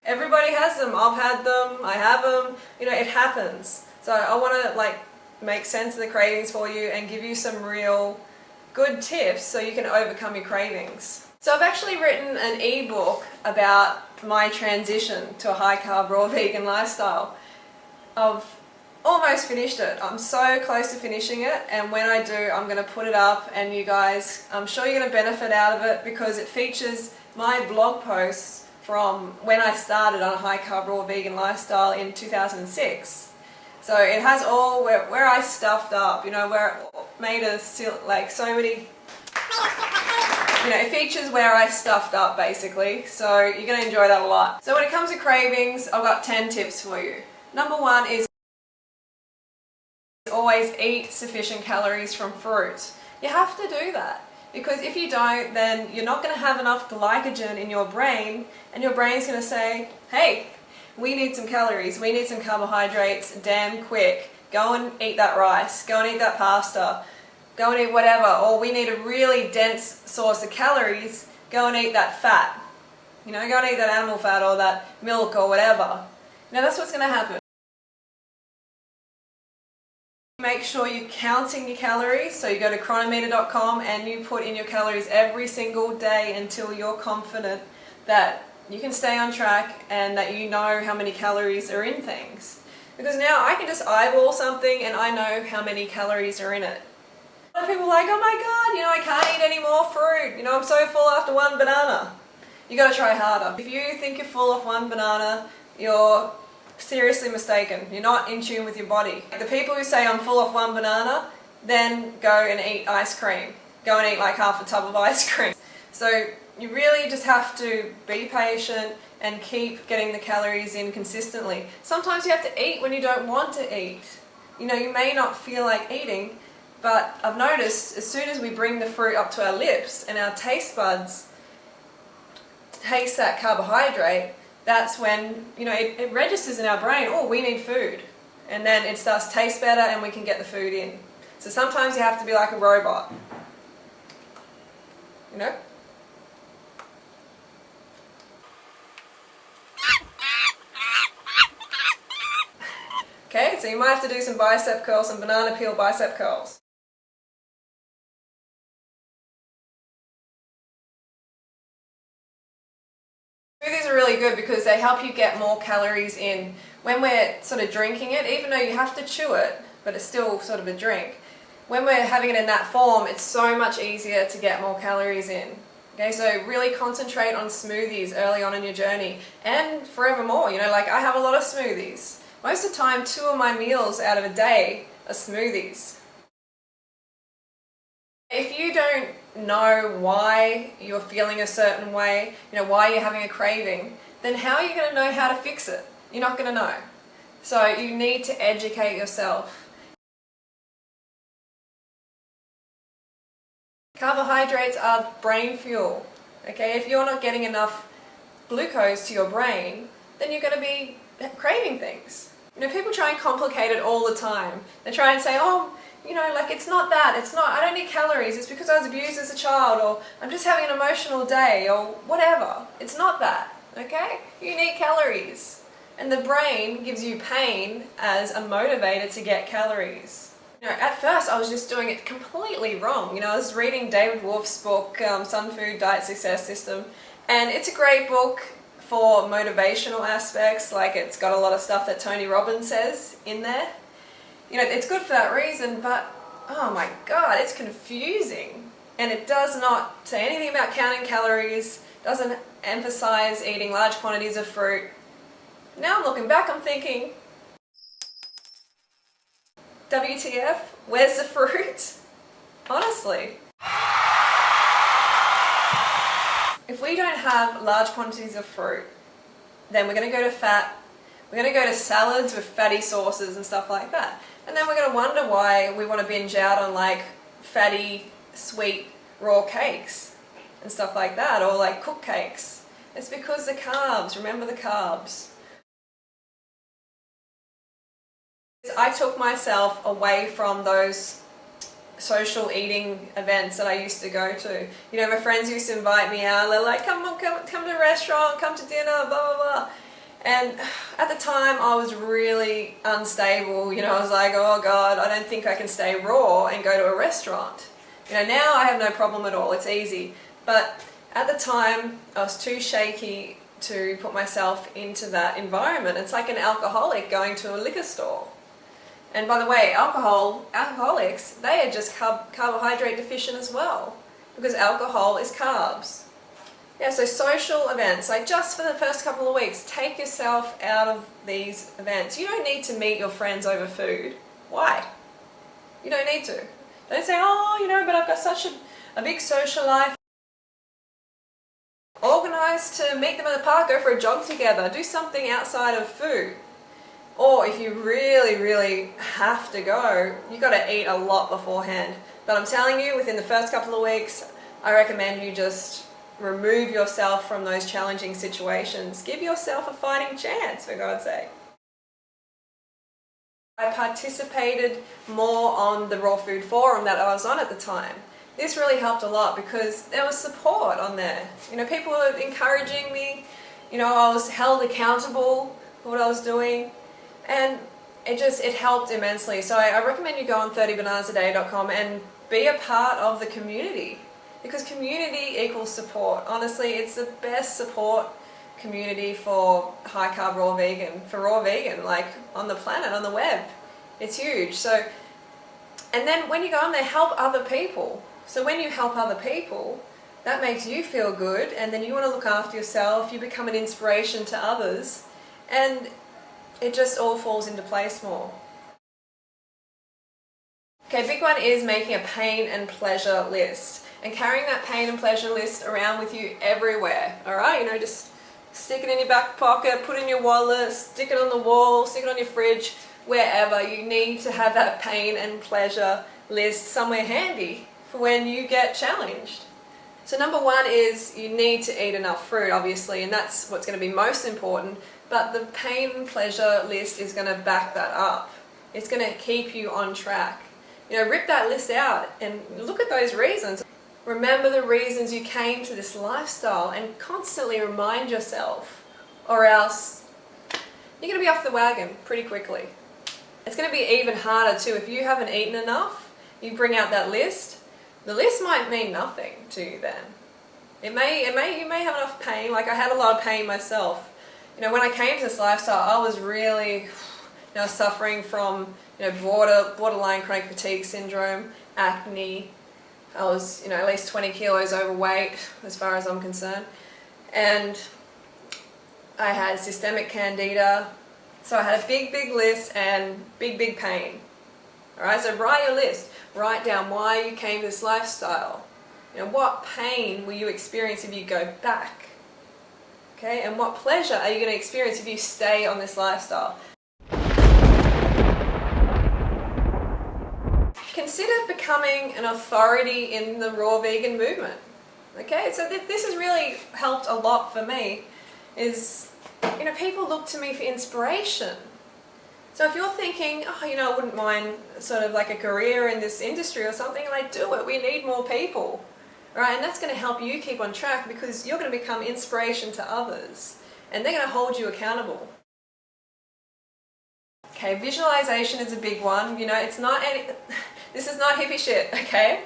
Everybody has them. I've had them. I have them. You know, it happens. So I want to like make sense of the cravings for you and give you some real good tips so you can overcome your cravings. So I've actually written an ebook about my transition to a high carb raw vegan lifestyle. I've almost finished it. I'm so close to finishing it, and when I do, I'm going to put it up, and you guys, I'm sure you're going to benefit out of it because it features my blog posts from when I started on a high carb raw vegan lifestyle in 2006. So it has all where I stuffed up, you know, where it made us like so many, you know, it features where I stuffed up basically. So you're going to enjoy that a lot. So when it comes to cravings, I've got 10 tips for you. Number one is always eat sufficient calories from fruit. You have to do that. Because if you don't, then you're not going to have enough glycogen in your brain, and your brain's going to say, hey, we need some calories, we need some carbohydrates damn quick. Go and eat that rice, go and eat that pasta, go and eat whatever. Or we need a really dense source of calories, go and eat that fat. You know, go and eat that animal fat or that milk or whatever. Now that's what's going to happen. Make sure you're counting your calories, so you go to chronometer.com and you put in your calories every single day until you're confident that you can stay on track and that you know how many calories are in things. Because now I can just eyeball something and I know how many calories are in it. A lot of people are like, oh my god, you know, I can't eat any more fruit, you know, I'm so full after one banana. You got to try harder. If you think you're full of one banana, you're seriously mistaken. You're not in tune with your body. The people who say I'm full of one banana then go and eat ice cream. Go and eat like half a tub of ice cream. So you really just have to be patient and keep getting the calories in consistently. Sometimes you have to eat when you don't want to eat. You know, you may not feel like eating, but I've noticed as soon as we bring the fruit up to our lips and our taste buds taste that carbohydrate, that's when, you know, it registers in our brain, oh, we need food. And then it starts to taste better and we can get the food in. So sometimes you have to be like a robot. You know? Okay, so you might have to do some bicep curls, some banana peel bicep curls. Smoothies are really good because they help you get more calories in. When we're sort of drinking it, even though you have to chew it, but it's still sort of a drink, when we're having it in that form, it's so much easier to get more calories in. Okay, so really concentrate on smoothies early on in your journey and forevermore. You know, like I have a lot of smoothies. Most of the time, 2 of my meals out of a day are smoothies. If you don't know why you're feeling a certain way, you know, why you're having a craving, then how are you going to know how to fix it? You're not going to know. So you need to educate yourself. Carbohydrates are brain fuel. Okay, if you're not getting enough glucose to your brain, then you're going to be craving things. You know, people try and complicate it all the time. They try and say, oh, you know, like it's not that, it's not, I don't need calories, it's because I was abused as a child, or I'm just having an emotional day, or whatever. It's not that, okay? You need calories. And the brain gives you pain as a motivator to get calories. You know, at first I was just doing it completely wrong. You know, I was reading David Wolf's book, Sun Food Diet Success System, and it's a great book for motivational aspects, like it's got a lot of stuff that Tony Robbins says in there. You know, it's good for that reason, but oh my god, it's confusing. And it does not say anything about counting calories, doesn't emphasize eating large quantities of fruit. Now I'm looking back, I'm thinking, WTF, where's the fruit? Honestly. If we don't have large quantities of fruit, then we're going to go to fat, we're going to go to salads with fatty sauces and stuff like that. And then we're going to wonder why we want to binge out on like fatty, sweet, raw cakes and stuff like that, or like cooked cakes. It's because the carbs, remember the carbs. I took myself away from those social eating events that I used to go to. You know, my friends used to invite me out, they're like, come on, come to a restaurant, come to dinner, blah, blah, blah. And at the time I was really unstable, you know, I was like, oh God, I don't think I can stay raw and go to a restaurant. You know, now I have no problem at all, it's easy. But at the time I was too shaky to put myself into that environment. It's like an alcoholic going to a liquor store. And by the way, alcoholics, they are just carbohydrate deficient as well, because alcohol is carbs. Yeah, so social events, like just for the first couple of weeks, take yourself out of these events. You don't need to meet your friends over food. Why? You don't need to. Don't say, oh, you know, but I've got such a big social life. Organise to meet them in the park, go for a jog together, do something outside of food. Or if you really, really have to go, you've got to eat a lot beforehand. But I'm telling you, within the first couple of weeks, I recommend you just remove yourself from those challenging situations. Give yourself a fighting chance, for God's sake. I participated more on the raw food forum that I was on at the time. This really helped a lot because there was support on there. You know, people were encouraging me. You know, I was held accountable for what I was doing. And it helped immensely. So I recommend you go on 30bananasaday.com and be a part of the community, because community equals support. Honestly, it's the best support community for high carb raw vegan, for raw vegan, like on the planet, on the web. It's huge. So, and then when you go on there, help other people. So when you help other people, that makes you feel good, and then you want to look after yourself, you become an inspiration to others, and it just all falls into place more. Okay, big one is making a pain and pleasure list, and carrying that pain and pleasure list around with you everywhere. Alright, you know, just stick it in your back pocket, put it in your wallet, stick it on the wall, stick it on your fridge, wherever. You need to have that pain and pleasure list somewhere handy for when you get challenged. So number one is you need to eat enough fruit, obviously, and that's what's going to be most important. But the pain and pleasure list is going to back that up. It's going to keep you on track. You know, rip that list out and look at those reasons. Remember the reasons you came to this lifestyle and constantly remind yourself, or else you're going to be off the wagon pretty quickly. It's going to be even harder too. If you haven't eaten enough, you bring out that list, the list might mean nothing to you then. You may have enough pain. Like I had a lot of pain myself. You know, when I came to this lifestyle, I was really, you know, suffering from, you know, borderline chronic fatigue syndrome, acne. I was, you know, at least 20 kilos overweight as far as I'm concerned. And I had systemic candida. So I had a big, big list and big, big pain. Alright, so write your list. Write down why you came to this lifestyle. You know, what pain will you experience if you go back? Okay, and what pleasure are you going to experience if you stay on this lifestyle? Consider becoming an authority in the raw vegan movement. Okay, so this has really helped a lot for me. Is, you know, people look to me for inspiration. So if you're thinking, oh, you know, I wouldn't mind sort of like a career in this industry or something, like do it. We need more people. Right, and that's going to help you keep on track because you're going to become inspiration to others and they're going to hold you accountable. Okay, visualization is a big one. You know, it's not this is not hippie shit, okay?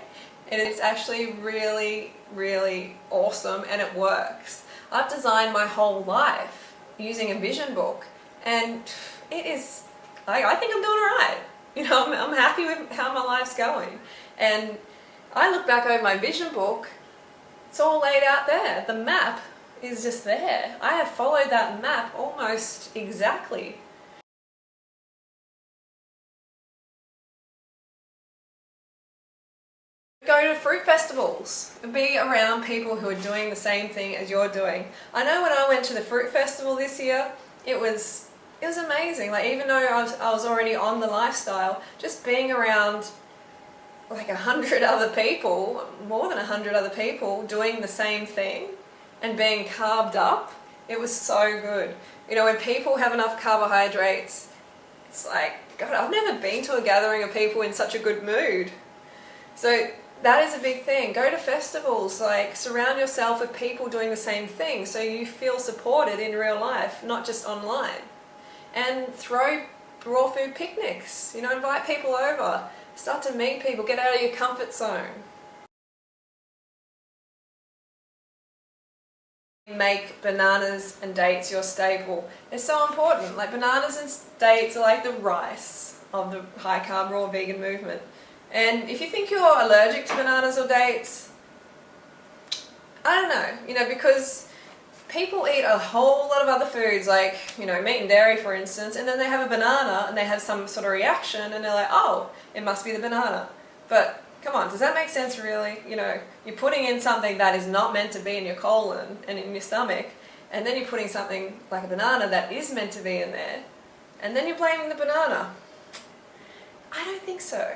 It's actually really, really awesome and it works. I've designed my whole life using a vision book and it is, I think I'm doing alright. You know, I'm happy with how my life's going. And I look back over my vision book, it's all laid out there. The map is just there. I have followed that map almost exactly. Go to fruit festivals and be around people who are doing the same thing as you're doing. I know when I went to the fruit festival this year, it was amazing. Like even though I was already on the lifestyle, just being around like 100 other people, more than 100 other people doing the same thing and being carved up, it was so good. You know, when people have enough carbohydrates, it's like, God, I've never been to a gathering of people in such a good mood. So that is a big thing. Go to festivals, like surround yourself with people doing the same thing so you feel supported in real life, not just online. And throw raw food picnics, you know, invite people over, start to meet people, get out of your comfort zone. Make bananas and dates your staple. It's so important. Like bananas and dates are like the rice of the high carb raw vegan movement. And if you think you're allergic to bananas or dates, I don't know, you know, because people eat a whole lot of other foods, like, you know, meat and dairy for instance, and then they have a banana and they have some sort of reaction and they're like, oh, it must be the banana. But come on, does that make sense really? You know, you're putting in something that is not meant to be in your colon and in your stomach, and then you're putting something like a banana that is meant to be in there, and then you're blaming the banana. I don't think so.